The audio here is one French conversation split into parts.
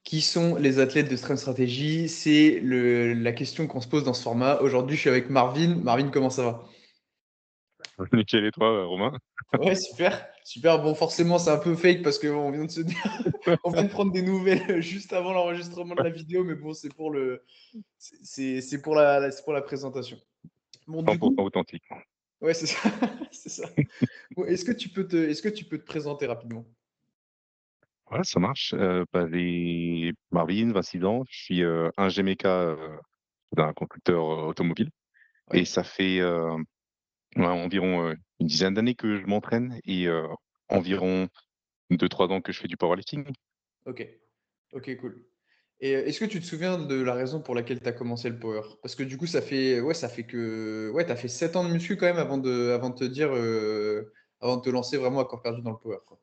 Qui sont les athlètes de Strength Strategy? C'est la question qu'on se pose dans ce format. Aujourd'hui, je suis avec Marvin. Marvin, comment ça va? Nickel et toi, Romain? Ouais, super. Super. Bon, forcément, c'est un peu fake parce qu'on vient de se dire, on vient de prendre des nouvelles juste avant l'enregistrement de la vidéo, mais bon, c'est pour la présentation. Bon, du 100% coup, authentique. ouais, c'est ça. C'est ça. Bon, est-ce que tu peux te présenter rapidement? Ouais, ça marche. J'ai Marvin, 26 ans. Je suis ingé méca d'un constructeur automobile. Et Ouais. ça fait ouais, environ une dizaine d'années que je m'entraîne et environ 2-3 ans que je fais du powerlifting. Ok. Ok, cool. Et est-ce que tu te souviens de la raison pour laquelle tu as commencé le power? Parce que du coup, ouais, tu as fait 7 ans de muscu quand même avant de te dire, avant de te lancer vraiment à corps perdu dans le power, quoi.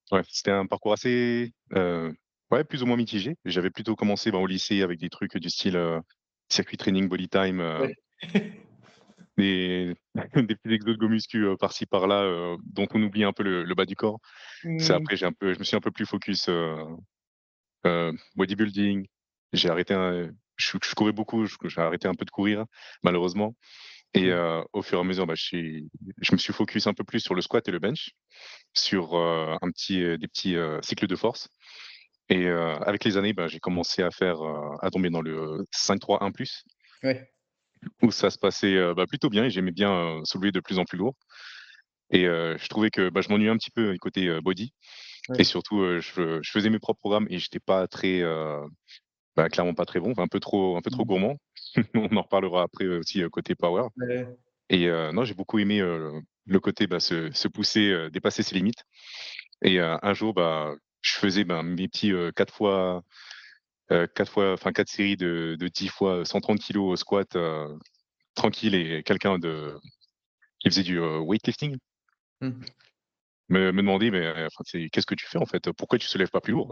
Ouais, c'était un parcours assez, ouais, plus ou moins mitigé. J'avais plutôt commencé au lycée avec des trucs du style circuit training, body time, Ouais. des, des petits exos de go muscu par-ci par-là, dont on oublie un peu le bas du corps. C'est Mmh. après, je me suis un peu plus focus bodybuilding. J'ai arrêté, je courais beaucoup, j'ai arrêté un peu de courir, malheureusement. Et Mmh. au fur et à mesure, je me suis focus un peu plus sur le squat et le bench, sur des petits cycles de force. Et avec les années, j'ai commencé à tomber dans le 5-3-1+, Ouais. où ça se passait plutôt bien et j'aimais bien soulever de plus en plus lourd. Et je trouvais que je m'ennuyais un petit peu côté body. Et Ouais. surtout, je faisais mes propres programmes et j'étais pas très, clairement pas très bon, enfin un peu trop Mmh. gourmand. On en reparlera après aussi côté power. Ouais. Et non, j'ai beaucoup aimé le côté se pousser, dépasser ses limites. Et un jour, je faisais mes petits 4 séries de 10 fois 130 kilos au squat, tranquille, et quelqu'un qui faisait du weightlifting Mmh. me demandait: «Mais enfin, qu'est-ce que tu fais en fait? Pourquoi tu soulèves pas plus lourd?»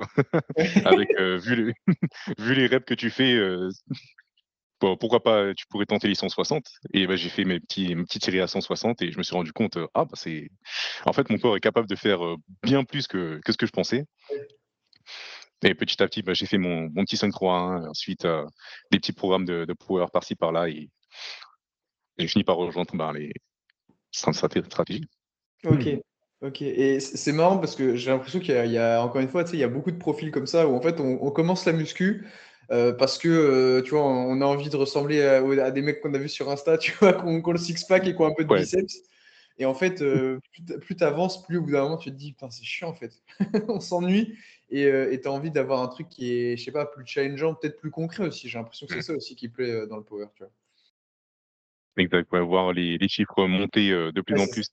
Avec Ouais. vu les vu les reps que tu fais, bon, pourquoi pas, tu pourrais tenter les 160. Et j'ai fait mes petites séries à 160 et je me suis rendu compte, c'est en fait, mon corps est capable de faire bien plus que ce que je pensais. Et petit à petit, j'ai fait mon petit 5-3-1, ensuite des petits programmes de power par-ci par-là, et j'ai fini par rejoindre les stratégies. OK. OK, et c'est marrant parce que j'ai l'impression qu'il y a encore une fois, tu sais, il y a beaucoup de profils comme ça où en fait on commence la muscu, parce que, tu vois, on a envie de ressembler à des mecs qu'on a vus sur Insta, tu vois? Qui ont le six pack et qui ont un peu de Ouais, biceps, et en fait, plus tu avances, plus au bout d'un moment tu te dis: «Putain, c'est chiant en fait». On s'ennuie, et tu as envie d'avoir un truc qui est, je sais pas, plus challengeant, peut-être plus concret aussi. J'ai l'impression que c'est mmh, ça aussi qui plaît, dans le power, tu vois? exact, ouais, voir les chiffres monter de plus Ouais, en c'est ça. plus.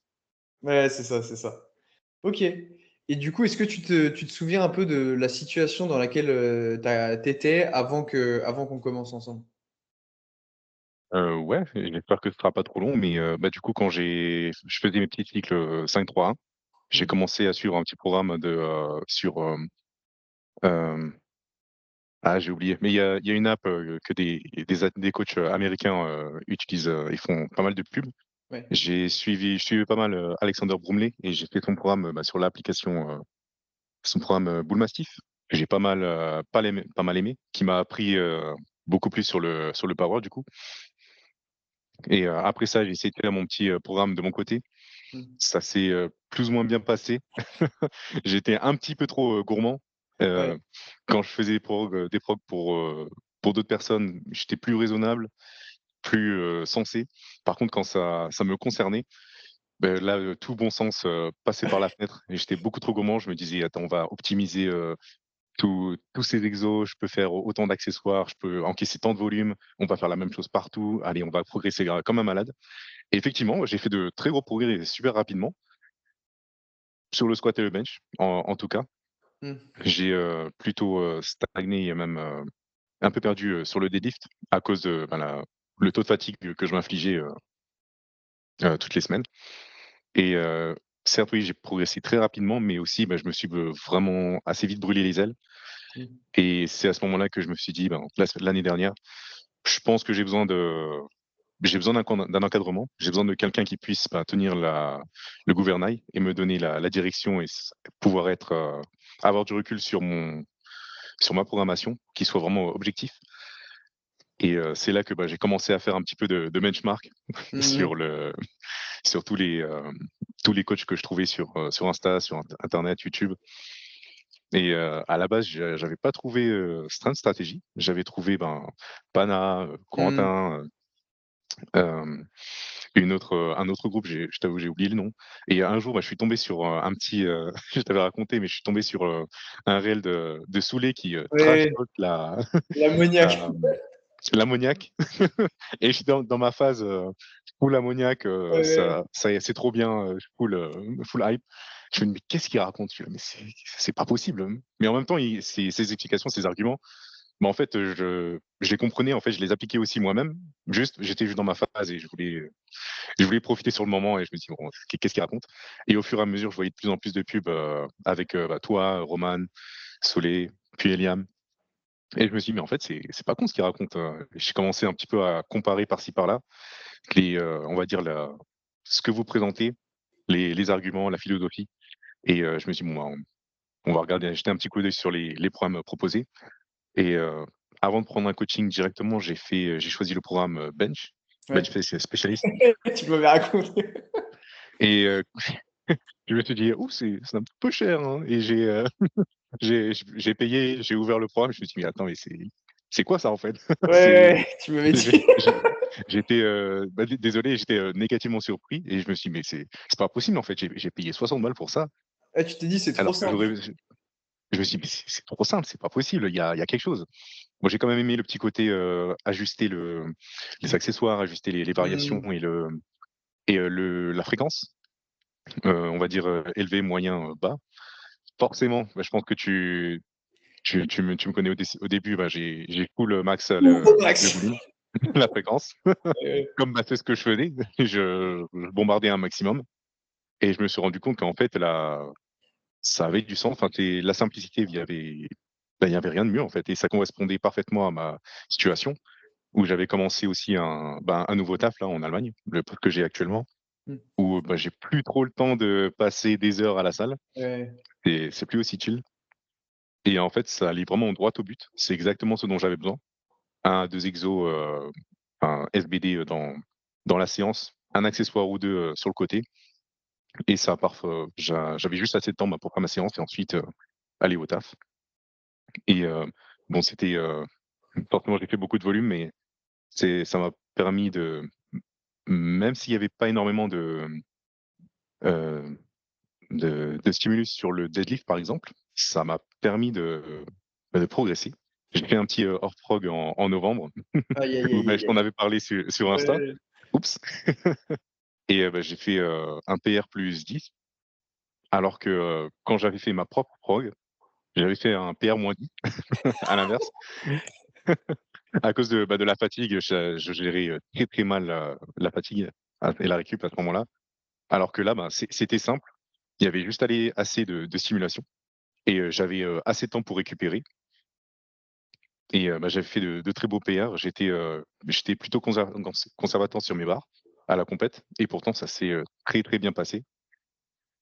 Ouais, c'est ça, c'est ça. OK, et du coup, est-ce que tu te souviens un peu de la situation dans laquelle, tu étais avant qu'on commence ensemble? Ouais, et j'espère que ce sera pas trop long, mais du coup, quand je faisais mes petits cycles 5-3-1, j'ai Mmh. commencé à suivre un petit programme hem, j'ai oublié, mais il y a une app que des coachs américains utilisent, ils font pas mal de pubs. Ouais. Je suivais pas mal Alexander Bromley, et j'ai fait son programme sur l'application, son programme Bullmastiff. J'ai pas mal aimé, qui m'a appris beaucoup plus sur le power du coup. Et après ça, j'ai essayé de faire mon petit programme de mon côté. Mmh. Ça s'est plus ou moins bien passé. J'étais un petit peu trop gourmand. Ouais. Heu, Quand je faisais des progs pour d'autres personnes, j'étais plus raisonnable, plus sensé. Par contre, quand ça me concernait, là, tout bon sens passait par la fenêtre et j'étais beaucoup trop gourmand. Je me disais: «Attends, on va optimiser tous ces exos, je peux faire autant d'accessoires, je peux encaisser tant de volume, on va faire la même chose partout. Allez, on va progresser comme un malade». Et effectivement, j'ai fait de très gros progrès super rapidement sur le squat et le bench, en tout cas. Mmh. J'ai plutôt stagné et même un peu perdu sur le deadlift à cause de le taux de fatigue que je m'infligeais toutes les semaines. Et certes, oui, j'ai progressé très rapidement, mais aussi, je me suis vraiment assez vite brûlé les ailes. Mmh. Et c'est à ce moment-là que je me suis dit, l'année dernière, je pense que j'ai besoin d'un encadrement. J'ai besoin de quelqu'un qui puisse tenir le gouvernail et me donner la direction, et pouvoir avoir du recul sur sur ma programmation, qui soit vraiment objectif. Et c'est là que j'ai commencé à faire un petit peu de benchmark Mmh. sur sur tous les coachs que je trouvais sur Insta, sur internet, YouTube. Et à la base, j'avais pas trouvé Strength Strategy. J'avais trouvé Pana, Mmh. Corentin, un autre groupe, je t'avoue, j'ai oublié le nom. Et un jour, je suis tombé sur un petit, je t'avais raconté, mais je suis tombé sur un réel de Soulé qui trash Ouais, talk l'ammoniac. la, l'ammoniaque. Et j'étais dans ma phase full ammoniaque, Ouais, c'est trop bien, full hype. Je me dis, mais qu'est-ce qu'il raconte celui-là? Mais c'est pas possible. Mais en même temps, ses explications, ses arguments, en fait, je les comprenais, en fait, je les appliquais aussi moi-même. J'étais juste dans ma phase et je voulais profiter sur le moment et je me dis, bon, qu'est-ce qu'il raconte? Et au fur et à mesure, je voyais de plus en plus de pubs avec toi, Roman, Solé, puis Eliam. Et je me suis dit, mais en fait, c'est pas con ce qu'il raconte. J'ai commencé un petit peu à comparer par-ci par-là, on va dire, ce que vous présentez, les arguments, la philosophie. Et je me suis dit, bon, on va regarder, jeter un petit coup d'œil sur les programmes proposés. Et avant de prendre un coaching directement, j'ai choisi le programme Bench, ouais. Specialist. Tu m'avais raconté. Et je me suis dit, ouh, c'est un peu cher, hein. Et j'ai payé, j'ai ouvert le programme, je me suis dit, mais attends, mais c'est quoi ça en fait? C'est, Ouais, tu m'avais j'ai dit. j'ai j'étais, désolé, j'étais, négativement surpris et je me suis dit: «Mais c'est pas possible en fait, j'ai payé 60 balles pour ça». Ah, tu t'es dit: «C'est trop Alors que simple». je me suis dit: «Mais c'est trop simple, c'est pas possible, il y a quelque chose». Moi, j'ai quand même aimé le petit côté, ajuster les accessoires, ajuster les variations Mmh. la fréquence, on va dire, élevé, moyen, bas. Forcément, je pense que tu me connais au début, j'ai full max Au le max. volume, la fréquence. Ouais, Comme c'est ce que je faisais, je bombardais un maximum et je me suis rendu compte qu'en fait ça avait du sens. Enfin, la simplicité, il y avait rien de mieux en fait et ça correspondait parfaitement à ma situation où j'avais commencé aussi un nouveau taf là en Allemagne, le poste que j'ai actuellement, mmh, où j'ai plus trop le temps de passer des heures à la salle ouais, et c'est plus aussi chill. Et en fait, ça allait vraiment droit au but. C'est exactement ce dont j'avais besoin. 2 exos, un SBD dans la séance, un accessoire ou 2 sur le côté. Et ça, j'avais juste assez de temps pour faire ma séance et ensuite aller au taf. Et bon, c'était forcément, j'ai fait beaucoup de volume, mais ça m'a permis même s'il n'y avait pas énormément euh, de stimulus sur le deadlift, par exemple, ça m'a permis de progresser. J'ai fait un petit hors prog en novembre, aïe, aïe, où aïe, je aïe, t'en aïe. avais parlé sur Insta. Ouais. Oups. Et j'ai fait un PR plus 10, alors que quand j'avais fait ma propre prog, j'avais fait un PR moins 10, à l'inverse. À cause de la fatigue, je gérais très très mal la fatigue et la récup à ce moment-là. Alors que là, c'était simple. Il y avait juste assez de stimulation et j'avais assez de temps pour récupérer. Et j'avais fait de très beaux PR. J'étais plutôt conservateur sur mes barres à la compète et pourtant ça s'est très très bien passé.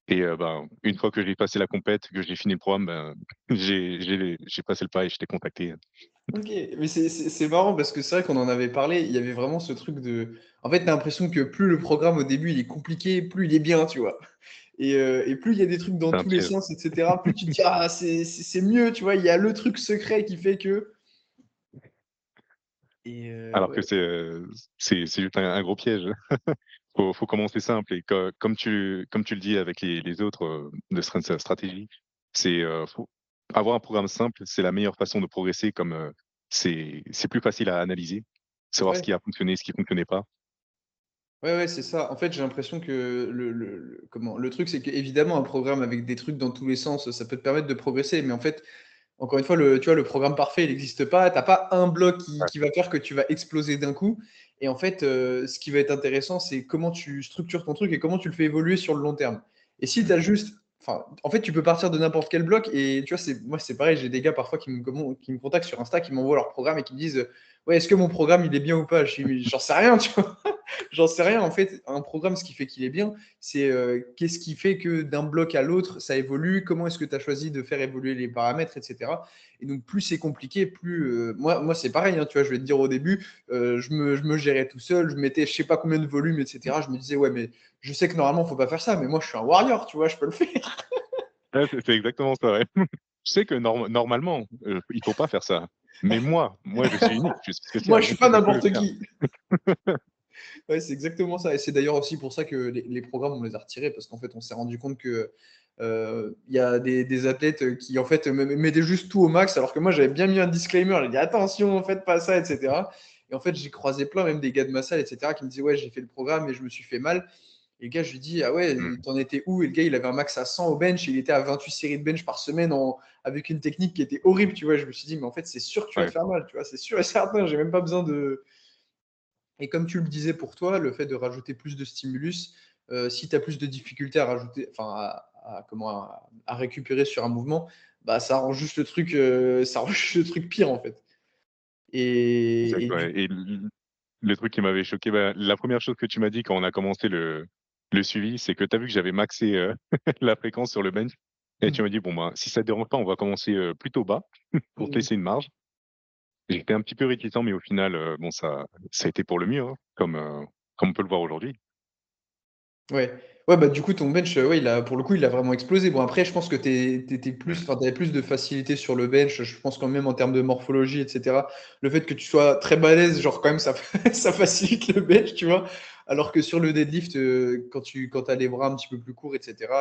Et une fois que j'ai passé la compète, que j'ai fini le programme, j'ai passé le pas et j'étais contacté. OK, mais c'est marrant parce que c'est vrai qu'on en avait parlé, il y avait vraiment ce truc de en fait, tu as l'impression que plus le programme au début il est compliqué, plus il est bien, tu vois? Et plus il y a des trucs dans C'est un tous les piège. sens et cetera, plus tu te dis: «Ah c'est mieux», tu vois? Il y a le truc secret qui fait que et Alors que ouais, c'est juste un gros piège. Faut commencer simple et comme tu le dis avec les autres de stratégie, faut avoir un programme simple, c'est la meilleure façon de progresser comme c'est plus facile à analyser, savoir ce ouais. qui a fonctionné, ce qui fonctionnait pas. Ouais, ouais, c'est ça. En fait, j'ai l'impression que le truc, c'est qu'évidemment, un programme avec des trucs dans tous les sens, ça peut te permettre de progresser. Mais en fait, encore une fois, tu vois, le programme parfait, il n'existe pas. Tu as pas un bloc Ouais, qui va faire que tu vas exploser d'un coup. Et en fait, ce qui va être intéressant, c'est comment tu structures ton truc et comment tu le fais évoluer sur le long terme. Et si tu as juste. Enfin, en fait, tu peux partir de n'importe quel bloc. Et tu vois, moi, c'est pareil. J'ai des gars parfois qui me contactent sur Insta, qui m'envoient leur programme et qui me disent: Ouais, est-ce que mon programme, il est bien ou pas? Je dis: Mais j'en sais rien, tu vois. J'en sais rien, en fait. Un programme, ce qui fait qu'il est bien, c'est qu'est-ce qui fait que d'un bloc à l'autre, ça évolue, comment est-ce que tu as choisi de faire évoluer les paramètres, etc. Et donc, plus c'est compliqué, plus. Moi c'est pareil, hein, tu vois, je vais te dire au début, je me gérais tout seul, je mettais je sais pas combien de volumes, etc. Je me disais, ouais, mais je sais que normalement, faut pas faire ça, mais moi, je suis un warrior, tu vois, je peux le faire. Ouais, c'est exactement ça, ouais. Je sais que normalement, il faut pas faire ça. Mais moi, je suis unique, je suis Moi, je spécial, suis pas je peux le n'importe faire. qui. Ouais, c'est exactement ça. Et c'est d'ailleurs aussi pour ça que les programmes, on les a retirés, parce qu'en fait, on s'est rendu compte que il y a des athlètes qui, en fait, mettaient juste tout au max, alors que moi, j'avais bien mis un disclaimer. J'ai dit, attention, faites pas ça, etc. Et en fait, j'ai croisé plein, même des gars de ma salle, etc., qui me disaient, ouais, j'ai fait le programme et je me suis fait mal. Et le gars, je lui dis, ah ouais, Mmh. t'en étais où? Et le gars, il avait un max à 100 au bench, il était à 28 séries de bench par semaine avec une technique qui était horrible, tu vois. Je me suis dit, mais en fait, c'est sûr que tu vas te Ouais. faire mal, tu vois, c'est sûr et certain, j'ai même pas besoin de. Et comme tu le disais pour toi, le fait de rajouter plus de stimulus, si tu as plus de difficultés à rajouter, enfin à récupérer sur un mouvement, bah ça rend juste le truc, ça rend juste le truc pire en fait. Et, Exact, et ouais, du et le truc qui m'avait choqué, bah, la première chose que tu m'as dit quand on a commencé le suivi, c'est que tu as vu que j'avais maxé, la fréquence sur le bench et tu m'as dit: «Bon, ben, si ça te dérange pas, on va commencer, plutôt bas pour te laisser une marge». J'étais un petit peu réticent, mais au final, bon, ça a été pour le mieux, hein, comme on peut le voir aujourd'hui. Ouais. Ouais, bah, du coup, ton bench, ouais, pour le coup, il a vraiment explosé. Bon, après, je pense que Mmh. tu avais plus de facilité sur le bench. Je pense quand même en termes de morphologie, etc. Le fait que tu sois très balèze, genre, quand même, ça, ça facilite le bench, tu vois. Alors que sur le deadlift, quand tu as les bras un petit peu plus courts, etc.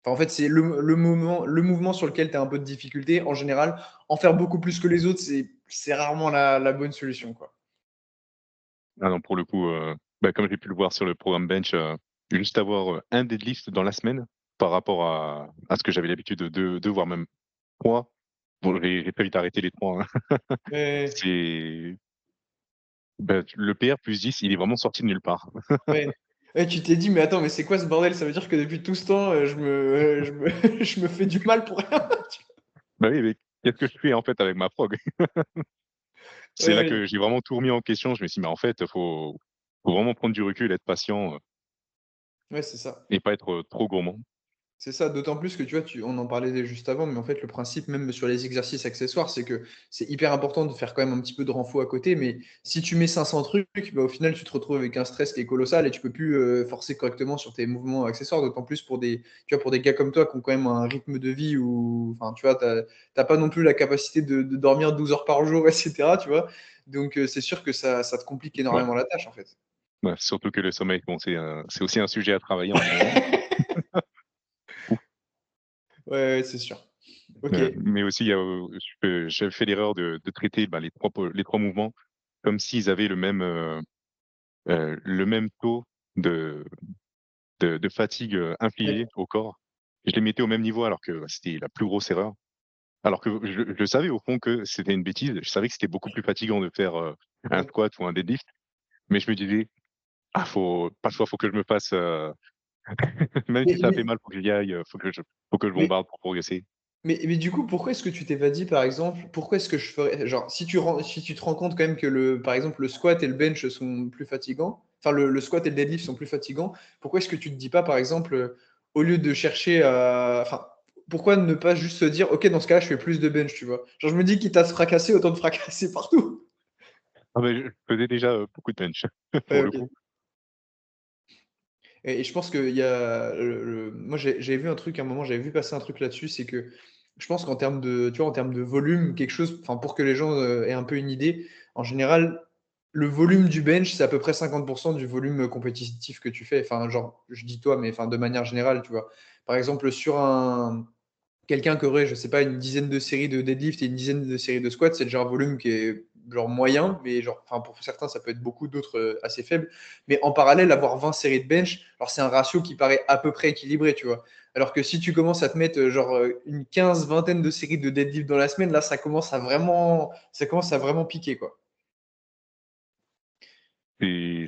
Enfin, en fait, c'est le mouvement sur lequel tu as un peu de difficulté. En général, en faire beaucoup plus que les autres, c'est rarement la bonne solution, quoi. Ah non, pour le coup, bah, comme j'ai pu le voir sur le programme bench, juste avoir, un deadlift dans la semaine par rapport à ce que j'avais l'habitude de 2 voire même 3. Bon, j'ai très vite arrêté les 3, hein. Ouais, C'est bah, le PR plus 10, il est vraiment sorti de nulle part. ouais. Ouais, tu t'es dit, mais attends, mais c'est quoi ce bordel? Ça veut dire que depuis tout ce temps, je me fais du mal pour rien. Bah oui, mais qu'est-ce que je fais en fait avec ma prog? C'est là Ouais, que j'ai vraiment tout remis en question. Je me suis dit: «Mais en fait, faut vraiment prendre du recul, être patient, ouais, c'est ça. et pas être, trop gourmand». C'est ça, d'autant plus que tu vois, on en parlait juste avant, mais en fait, le principe, même sur les exercices accessoires, c'est que c'est hyper important de faire quand même un petit peu de renfo à côté. Mais si tu mets 500 trucs, bah, au final, tu te retrouves avec un stress qui est colossal et tu peux plus forcer correctement sur tes mouvements accessoires. D'autant plus tu vois, pour des gars comme toi qui ont quand même un rythme de vie où, enfin, tu vois, t'as pas non plus la capacité de dormir 12 heures par jour, etc. Tu vois. Donc, c'est sûr que ça te complique Ouais, énormément la tâche, en fait. ouais, surtout que le sommeil, bon, c'est aussi un sujet à travailler en ce moment. Ouf, Ouais, ouais, c'est sûr. Ok. mais aussi il y a, j'avais fait l'erreur de traiter, bah, les 3 mouvements comme s'ils avaient le même taux de de fatigue, infligée Ouais. au corps. Je les mettais au même niveau alors que bah, c'était la plus grosse erreur. Alors que je savais au fond que c'était une bêtise. Je savais que c'était beaucoup plus fatigant de faire, un Ouais. squat ou un deadlift, mais je me disais: «Ah faut pas le choix, faut que je me fasse, même si Mais, ça fait mais, mal, faut que j'y aille, faut que je mais bombarde pour progresser». Mais du coup, pourquoi est-ce que tu t'es pas dit, par exemple, pourquoi est-ce que je ferais, genre, si tu te rends compte quand même que par exemple, le squat et le bench sont plus fatigants, enfin, le squat et le deadlift sont plus fatigants, pourquoi est-ce que tu te dis pas, par exemple, au lieu de chercher enfin, pourquoi ne pas juste se dire, ok, dans ce cas-là, je fais plus de bench, tu vois? Genre, je me dis, quitte à se fracasser, autant de fracasser partout. Ah mais je faisais déjà, beaucoup de bench Ouais, pour le ok. coup. Et je pense qu'il y a moi j'avais vu un truc à un moment, j'avais vu passer un truc là-dessus, c'est que je pense qu'en termes de, tu vois, en termes de volume, quelque chose, enfin pour que les gens aient un peu une idée, en général, le volume du bench, c'est à peu près 50% du volume compétitif que tu fais. Enfin, genre, je dis toi, mais enfin de manière générale, tu vois. Par exemple, sur quelqu'un qui aurait, je sais pas, une dizaine de séries de deadlift et une dizaine de séries de squats, c'est déjà un volume qui est genre moyen, mais genre, enfin pour certains, ça peut être beaucoup, d'autres assez faible. Mais en parallèle, avoir 20 séries de bench, alors c'est un ratio qui paraît à peu près équilibré, tu vois. Alors que si tu commences à te mettre une quinze, vingtaine de séries de deadlift dans la semaine, là, ça commence à vraiment piquer, quoi. Et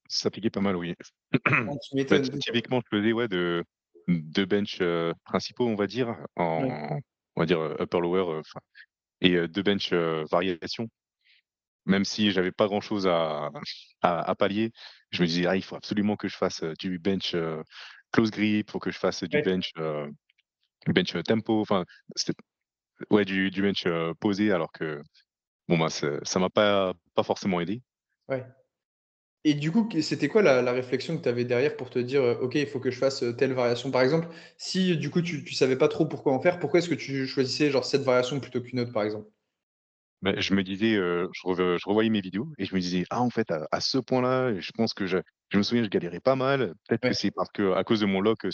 ça piquait pas mal, oui. Ah, tu Bah, m'étonnes. typiquement, je faisais, ouais, de 2 bench, principaux, on va dire, Ouais. on va dire, upper lower, enfin et 2 bench, variations. même si j'avais pas grand-chose à pallier, je me disais: «Ah, il faut absolument que je fasse, du bench, close grip, il faut que je fasse Ouais, du bench, tempo», enfin, c'était ouais, du bench, posé alors que bon, bah, ça m'a pas forcément aidé. ouais. Et du coup, c'était quoi la réflexion que tu avais derrière pour te dire, OK, il faut que je fasse, telle variation? Par exemple, si du coup tu savais pas trop pourquoi en faire, pourquoi est-ce que tu choisissais genre cette variation plutôt qu'une autre, par exemple? Bah, je me disais, je revoyais mes vidéos et je me disais: «Ah, en fait, à ce point-là, je pense que je me souviens, je galérais pas mal. Peut-être que Ouais, c'est parce qu'à cause de mon lock,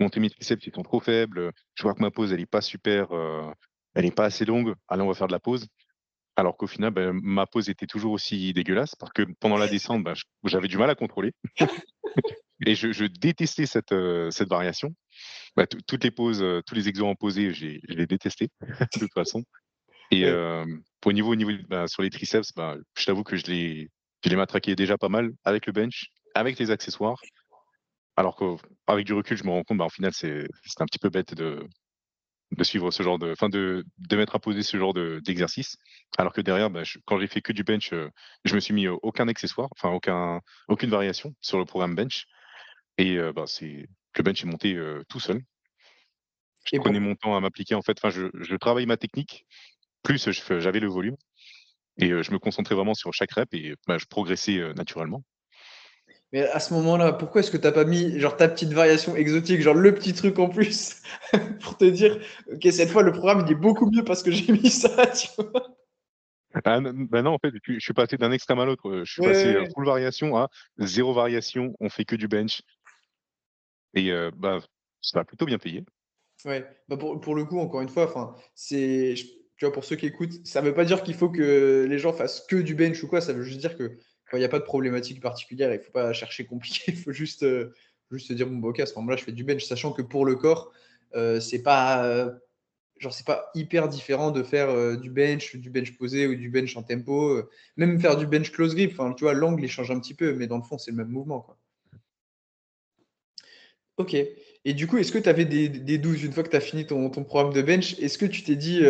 mon mes triceps, ils sont trop faibles, je vois que ma pause, elle est pas super, elle est pas assez longue. Allez, on va faire de la pause». Alors qu'au final, bah, ma pause était toujours aussi dégueulasse parce que pendant la descente, bah, j'avais du mal à contrôler et je détestais cette variation. Bah, toutes les pauses, tous les exos en posés, je les détestais de toute façon. Et ouais. au niveau bah, sur les triceps, bah, je t'avoue que je les matraquais déjà pas mal avec le bench, avec les accessoires. Alors qu'avec du recul, je me rends compte, bah, au final, c'est un petit peu bête de suivre ce genre de enfin de mettre à poser ce genre d'exercice. Alors que derrière, bah, quand j'ai fait que du bench, je me suis mis, aucun accessoire, enfin aucune variation sur le programme bench et bah, le bench est monté, tout seul. Je Et prenais pour mon temps à m'appliquer en fait, enfin je travaillais ma technique, plus j'avais le volume. Et je me concentrais vraiment sur chaque rep et bah, je progressais, naturellement. mais à ce moment-là, pourquoi est-ce que tu as pas mis genre ta petite variation exotique, genre le petit truc en plus pour te dire: «OK, cette fois le programme il est beaucoup mieux parce que j'ai mis ça», tu vois? Ah non, bah, non, en fait, je suis passé d'un extrême à l'autre, je suis Ouais, passé, ouais, ouais. full variation à 0 variation, on fait que du bench et bah, ça a plutôt bien payé. Ouais, bah, pour le coup, encore une fois, enfin, c'est tu vois, pour ceux qui écoutent, ça veut pas dire qu'il faut que les gens fassent que du bench ou quoi, ça veut juste dire que, enfin, il y a pas de problématique particulière, il faut pas chercher compliqué, il faut juste se dire: «Bon, bah, OK, à ce moment-là, je fais du bench», sachant que pour le corps, c'est pas, genre, c'est pas hyper différent de faire, du bench posé ou du bench en tempo, même faire du bench close grip, enfin, tu vois, l'angle, il change un petit peu, mais dans le fond, c'est le même mouvement, quoi. OK. Et du coup, est-ce que tu avais des doutes une fois que tu as fini ton programme de bench? Est-ce que tu t'es dit,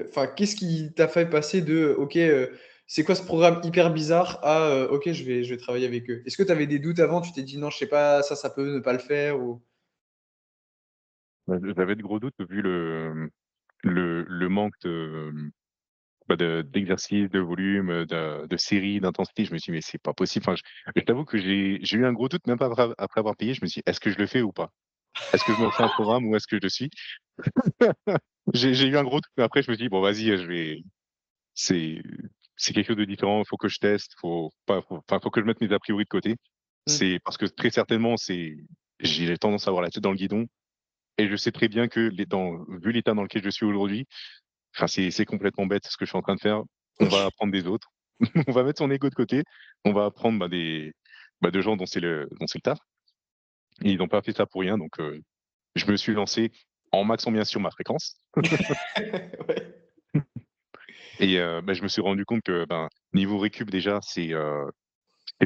enfin, qu'est-ce qui t'a fait passer de: «OK, c'est quoi ce programme hyper bizarre?» à, «OK, je vais travailler avec eux»? Est-ce que tu avais des doutes avant? Tu t'es dit: «Non, je sais pas, ça peut ne pas le faire» ou? Bah, j'avais de gros doutes vu le manque bah, d'exercice, de volume, de séries, d'intensité. Je me suis dit: «Mais c'est pas possible». Enfin, je t'avoue que j'ai eu un gros doute même pas après avoir payé. Je me suis dit: «Est-ce que je le fais ou pas? Est-ce que je me refais un programme ou est-ce que je le suis?» J'ai eu un gros doute, mais après je me suis dit: «Bon vas-y, je vais c'est c'est quelque chose de différent, il faut que je teste, faut que je mette mes a priori de côté». Mmh. C'est parce que très certainement, j'ai tendance à avoir la tête dans le guidon et je sais très bien que vu l'état dans lequel je suis aujourd'hui, enfin c'est complètement bête ce que je suis en train de faire. On va OK. apprendre des autres, on va mettre son ego de côté, on va apprendre, de gens dont c'est le taf et ils n'ont pas fait ça pour rien donc je me suis lancé en maxant bien sûr ma fréquence. Ouais. Et bah, je me suis rendu compte que, ben, niveau récup déjà, c'est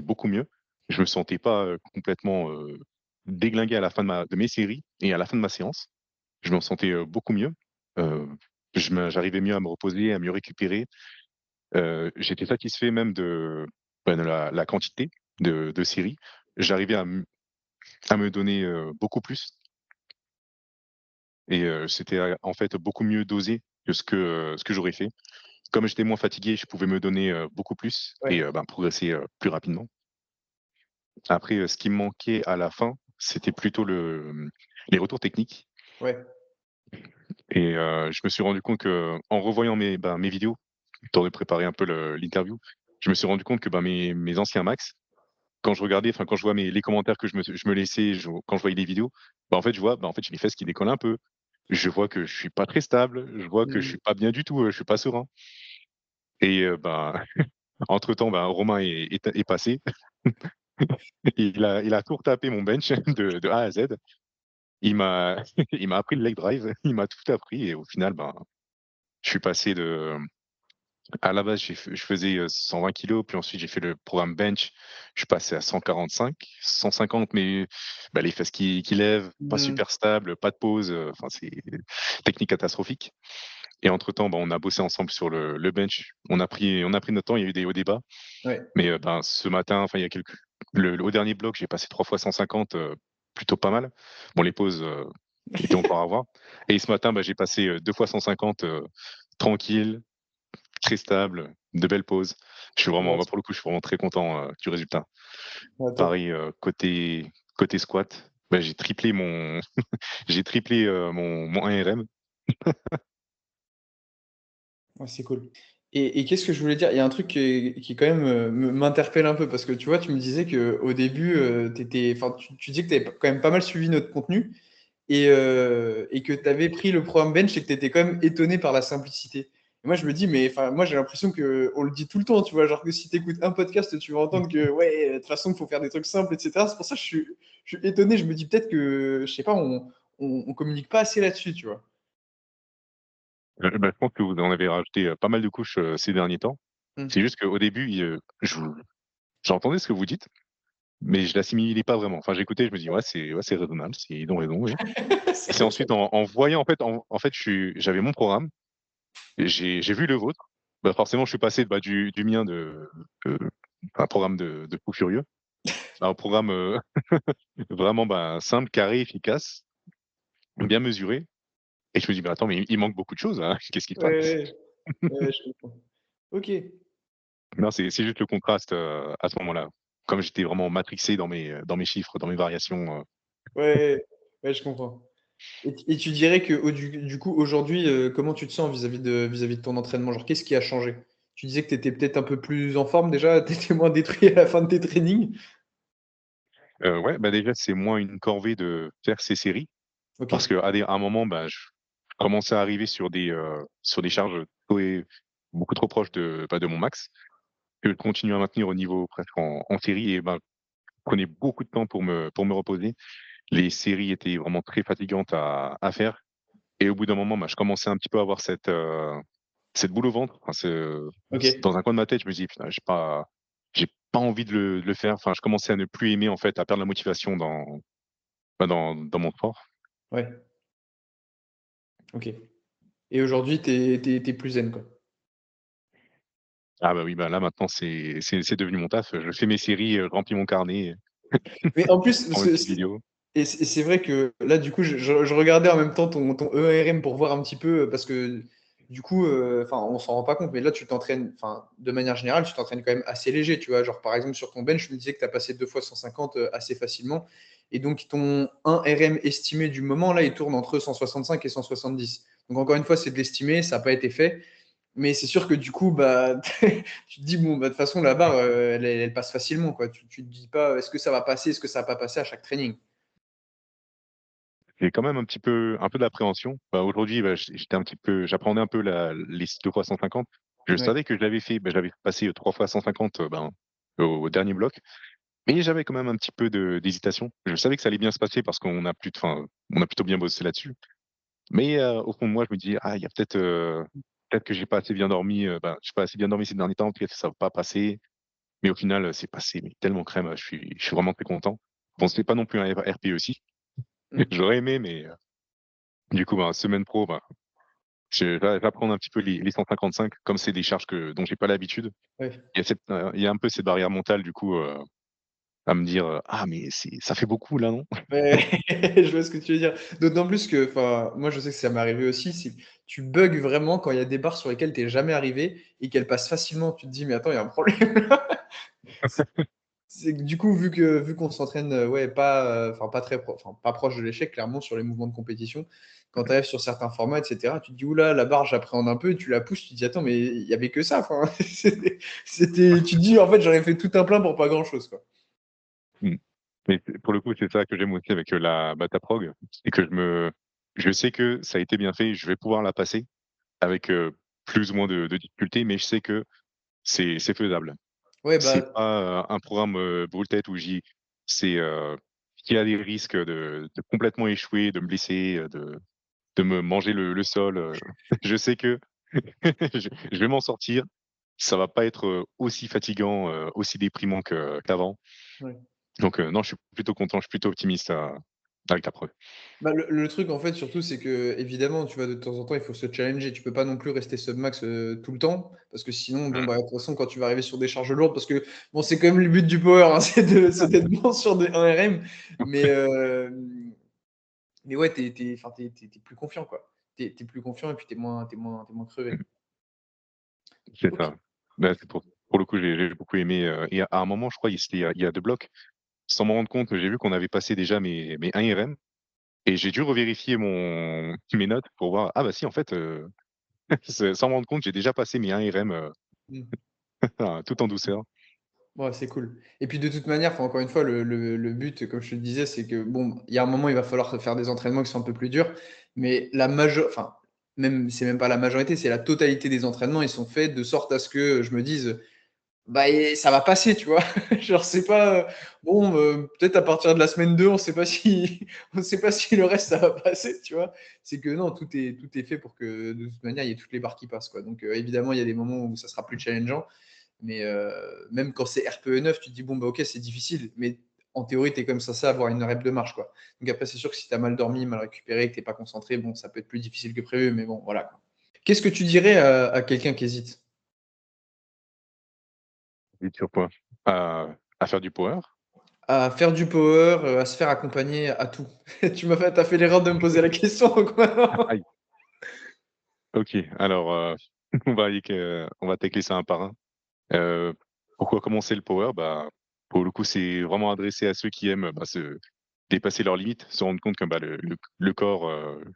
beaucoup mieux. Je me sentais pas, complètement, déglingué à la fin de mes séries et à la fin de ma séance. Je me sentais, beaucoup mieux. Heu, j'arrivais mieux à me reposer, à mieux récupérer. J'étais satisfait même de la quantité de séries. J'arrivais à me donner, beaucoup plus et c'était, en fait beaucoup mieux dosé que ce que j'aurais fait. Comme j'étais moins fatigué, je pouvais me donner, beaucoup plus et Ouais, ben, progresser, plus rapidement. Après, ce qui me manquait à la fin, c'était plutôt les retours techniques ouais. et je me suis rendu compte qu'en revoyant mes vidéos, temps de préparer un peu l'interview, je me suis rendu compte que, ben, mes anciens max, quand je regardais, enfin, quand je vois les commentaires que je me laissais, quand je voyais les vidéos, bah, en fait, je vois, bah, en fait, j'ai les fesses qui décollent un peu. Je vois que je suis pas très stable, je vois que je Mmh. suis pas bien du tout, je suis pas serein et ben, entre-temps, ben, Romain est passé. Il a tout retapé mon bench de A à Z. Il m'a il m'a appris le leg drive, il m'a tout appris et au final, ben, je suis passé à la base, je faisais, 120 kilogrammes, puis ensuite j'ai fait le programme bench. Je suis passé à 145, 150, mais bah, les fesses qui lèvent, pas Mmh. super stable, pas de pause, enfin c'est technique catastrophique Et entre-temps, on a bossé ensemble sur le bench. On a pris notre temps, il y a eu des hauts débats. Ouais. Mais ce matin, enfin, il y a au dernier bloc, j'ai passé 3 fois 150, plutôt pas mal. Bon, les pauses étaient encore à voir. Et ce matin, j'ai passé 2 fois 150, tranquille, très stable, de belles pauses. Ouais, Pour le coup, je suis vraiment très content du résultat. ouais, top. Pareil, côté squat, j'ai triplé j'ai triplé mon 1RM. Ouais, c'est cool. Et qu'est-ce que je voulais dire? Il y a un truc qui quand même m'interpelle un peu parce que tu vois, tu me disais qu'au début, enfin, tu disais que tu avais quand même pas mal suivi notre contenu et que tu avais pris le programme Bench et que tu étais quand même étonné par la simplicité. Et moi, je me dis, mais enfin, moi, j'ai l'impression qu'on le dit tout le temps, tu vois, genre que si tu écoutes un podcast, tu vas entendre que, ouais, de toute façon, il faut faire des trucs simples, etc. C'est pour ça que je suis étonné. Je me dis peut-être que, je sais pas, on communique pas assez là-dessus, tu vois. Je pense que vous en avez rajouté pas mal de couches ces derniers temps. C'est Hmm. juste qu'au début, j'entendais ce que vous dites, mais je l'assimilais pas vraiment. Enfin, j'écoutais, je me dis: ouais, c'est raisonnable, ils ont raison, oui». Et c'est ensuite en voyant, en fait, j'avais mon programme, et j'ai vu le vôtre. Forcément, je suis passé, du mien de un programme de fou furieux à un programme, vraiment, simple, carré, efficace, bien mesuré. Et je me dis: «Attends, mais il manque beaucoup de choses là, qu'est-ce qui se Ouais, passe?» ouais, ouais, je comprends. Ok. Non, c'est juste le contraste, à ce moment-là. Comme j'étais vraiment matrixé dans mes chiffres, dans mes variations. Ouais, ouais, je comprends. Et tu dirais que du coup, aujourd'hui, comment tu te sens vis-à-vis de ton entraînement? Genre, qu'est-ce qui a changé? Tu disais que tu étais peut-être un peu plus en forme déjà, tu étais moins détruit à la fin de tes trainings? Ouais, déjà, c'est moins une corvée de faire ces séries parce OK. qu'à un moment, je commençais à arriver sur des charges beaucoup trop proches de mon max, que je continue à maintenir au niveau presque en série, et prenait beaucoup de temps pour me reposer. Les séries étaient vraiment très fatigantes à faire, et au bout d'un moment, je commençais un petit peu à avoir cette boule au ventre. Enfin, OK. dans un coin de ma tête, je me dis: «Putain, j'ai pas envie de le faire». Enfin, je commençais à ne plus aimer, en fait, à perdre la motivation dans mon sport. Ouais. OK. Et aujourd'hui, tu es plus zen, quoi? Ah oui, là, maintenant, c'est devenu mon taf. Je fais mes séries, je remplis mon carnet, Mais en je plus, prends mes petites vidéos. c'est vrai que là, du coup, je regardais en même temps ton EARM pour voir un petit peu, parce que du coup, enfin, on s'en rend pas compte, mais là, tu t'entraînes, enfin, de manière générale, tu t'entraînes quand même assez léger, tu vois. Genre, par exemple, sur ton bench, je me disais que tu as passé 2 fois 150 assez facilement. Et donc, ton 1 RM estimé du moment, là, il tourne entre 165 et 170. Donc, encore une fois, c'est de l'estimé, ça n'a pas été fait. Mais c'est sûr que du coup, tu te dis, bon, de toute façon, la barre, elle passe facilement, quoi. Tu te dis pas, est-ce que ça va passer, est-ce que ça va pas passer à chaque training? J'ai quand même un peu d'appréhension. Aujourd'hui, j'appréhendais un peu les 2 fois 150. Je Ouais. savais que je l'avais fait, je l'avais passé 3 fois 150, au dernier bloc, mais j'avais quand même un petit peu d'hésitation. Je savais que ça allait bien se passer parce on a plutôt bien bossé là-dessus. Mais au fond de moi, je me dis: «Ah, il y a peut-être que j'ai pas assez bien dormi, j'ai pas assez bien dormi ces derniers temps, peut-être que ça va pas passer». Mais au final, c'est passé, mais tellement crème, je suis vraiment très content. Bon, c'est pas non plus un RP aussi. Mm. J'aurais aimé, mais du coup, semaine pro, je vais prendre un petit peu les 155, comme c'est des charges dont j'ai pas l'habitude. Ouais. Il y a un peu cette barrière mentale, du coup, à me dire: «Ah, mais ça fait beaucoup là, non?» Ouais, je vois ce que tu veux dire. D'autant plus que, enfin, moi, je sais que ça m'est arrivé aussi. Si tu bugs vraiment quand il y a des barres sur lesquelles tu es jamais arrivé et qu'elles passent facilement, tu te dis, mais attends, il y a un problème là. C'est que du coup, vu qu'on s'entraîne, ouais, enfin, pas très enfin, pas proche de l'échec, clairement, sur les mouvements de compétition, quand tu arrives sur certains formats, et cetera, tu te dis: «Ouh là, la barre, j'appréhende un peu», et tu la pousses, tu te dis: «Attends, mais il y avait que ça», enfin, tu te dis: «En fait, j'aurais fait tout un plein pour pas grand-chose», quoi. Mmh. Mais pour le coup, c'est ça que j'aime aussi avec la Bataprog, c'est que je sais que ça a été bien fait, je vais pouvoir la passer avec plus ou moins de difficultés, mais je sais que c'est faisable. Ouais, C'est pas un programme brûle-tête où qui a des risques de complètement échouer, de me blesser, de me manger le sol. Je sais que je vais m'en sortir. Ça va pas être aussi fatigant, aussi déprimant qu'avant. ouais. Donc non, je suis plutôt content, je suis plutôt optimiste avec la preuve. Bah, le truc, en fait, surtout, c'est que évidemment, tu vois, de temps en temps, il faut se challenger. Tu peux pas non plus rester submax tout le temps, parce que sinon, bon, Mmh. bah, de toute façon, quand tu vas arriver sur des charges lourdes, parce que bon, c'est quand même le but du power, hein, c'est d'être bon sur un RM, mais, mais ouais, enfin, t'es plus confiant, quoi. T'es plus confiant et puis t'es moins crevé. C'est Ok. ça. Bah, c'est pour le coup, j'ai beaucoup aimé, et à un moment, je crois, il y a 2 blocs, sans m'en rendre compte, j'ai vu qu'on avait passé déjà mes 1 RM et j'ai dû revérifier mes notes pour voir: «Ah bah si, en fait, sans m'en rendre compte, j'ai déjà passé mes 1 RM, Mm. tout en douceur. Ouais, c'est cool. Et puis de toute manière, enfin, encore une fois, le but, comme je te le disais, c'est que bon, il y a un moment, il va falloir faire des entraînements qui sont un peu plus durs, mais enfin, même, c'est même pas la majorité, c'est la totalité des entraînements, ils sont faits de sorte à ce que je me dise, bah, ça va passer, tu vois. Genre, c'est pas, bon, peut-être à partir de la semaine 2, on sait pas si, on sait pas si le reste, ça va passer, tu vois. C'est que non, tout est fait pour que de toute manière, il y ait toutes les barres qui passent, quoi. Donc, évidemment, il y a des moments où ça sera plus challengeant. Mais même quand c'est RPE9, tu te dis, bon, bah, ok, c'est difficile. Mais en théorie, tu es comme ça, avoir une rep de marche, quoi. Donc après, c'est sûr que si tu as mal dormi, mal récupéré, que tu n'es pas concentré, bon, ça peut être plus difficile que prévu. Mais bon, voilà, quoi. Qu'est-ce que tu dirais à quelqu'un qui hésite Et sur quoi? À faire du power? à faire du power, à se faire accompagner à tout? T'as fait l'erreur de me poser la question, donc maintenant. Aïe! OK, alors, on va tacler ça un par un. Heu, Pourquoi commencer le power? Bah, pour le coup, c'est vraiment adressé à ceux qui aiment, bah, se dépasser leurs limites, se rendre compte que, bah, le corps,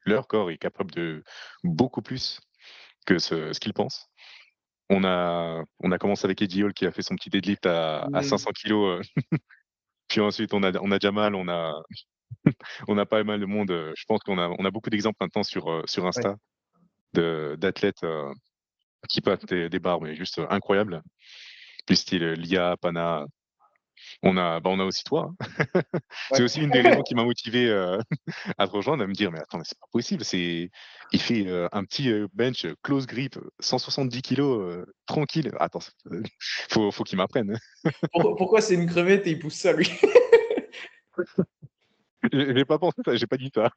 leur corps est capable de beaucoup plus que ce qu'ils pensent. On a commencé avec Eddie Hall qui a fait son petit deadlift à Mmh, 500 kilogrammes, puis ensuite on a Jamal, on a pas mal de monde, je pense qu'on a beaucoup d'exemples maintenant sur ouais. Insta d'athlètes, qui passent des barres, mais juste incroyables, du style, Lia, Pana. On a aussi toi, hein. C'est Ouais. aussi une des raisons qui m'a motivé, à te rejoindre, à me dire: «Mais attends, mais c'est pas possible, il fait, un petit, bench, close grip, 170 kilogrammes, tranquille. Attends, faut qu'il m'apprenne». Pourquoi c'est une crevette et il pousse ça, lui? J'ai pas pensé ça, j'ai pas dit ça.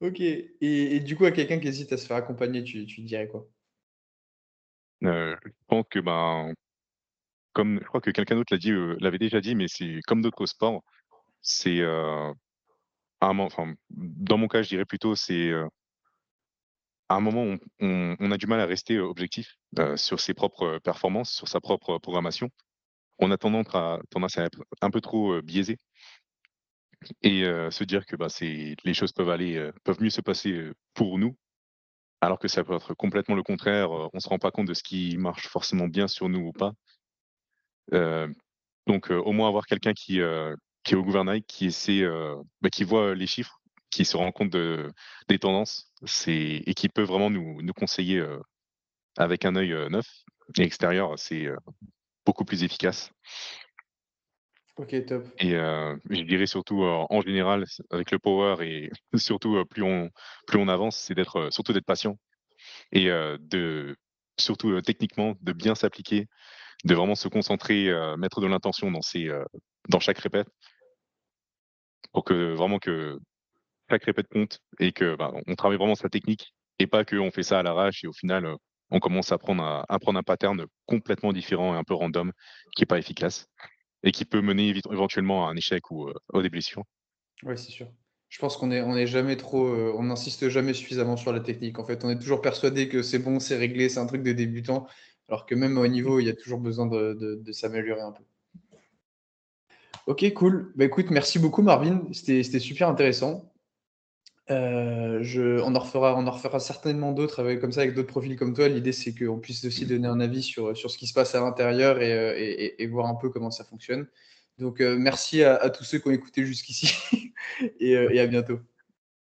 Ok. Et du coup, à quelqu'un qui hésite à se faire accompagner, tu dirais quoi? Je pense que, ben, comme je crois que quelqu'un d'autre l'avait déjà dit, mais c'est comme d'autres sports, c'est, à un moment, enfin, dans mon cas, je dirais plutôt, c'est, à un moment, on a du mal à rester, objectif, sur ses propres, performances, sur sa propre programmation. On a tendance à être un peu trop, biaisé et se dire que, bah, les choses peuvent mieux se passer, pour nous, alors que ça peut être complètement le contraire, on se rend pas compte de ce qui marche forcément bien sur nous ou pas. Heu, donc au moins avoir quelqu'un qui est au gouvernail, qui essaie, bah, qui voit les chiffres, qui se rend compte des tendances, et qui peut vraiment nous conseiller, avec un œil, neuf et extérieur, c'est, beaucoup plus efficace. Ok, top. Et je dirais surtout, en général, avec le power et surtout, plus on avance, c'est surtout d'être patient et surtout, techniquement, de bien s'appliquer, de vraiment se concentrer, mettre de l'intention dans chaque répète pour que chaque répète compte et que, bah, on travaille vraiment sa technique et pas qu'on fait ça à l'arrache et au final, on commence à prendre un pattern complètement différent et un peu random qui est pas efficace et qui peut mener éventuellement à un échec ou, à des blessures. Ouais, c'est sûr. Je pense qu'on est jamais trop, on n'insiste jamais suffisamment sur la technique. En fait, on est toujours persuadé que c'est bon, c'est réglé, c'est un truc de débutant, alors que même au haut niveau, il y a toujours besoin de s'améliorer un peu. OK, cool. Bah, écoute, merci beaucoup Marvin, c'était super intéressant. On en refera certainement d'autres avec d'autres profils comme toi. L'idée, c'est qu'on puisse aussi donner un avis sur ce qui se passe à l'intérieur et voir un peu comment ça fonctionne. Donc, merci à tous ceux qui ont écouté jusqu'ici et à bientôt.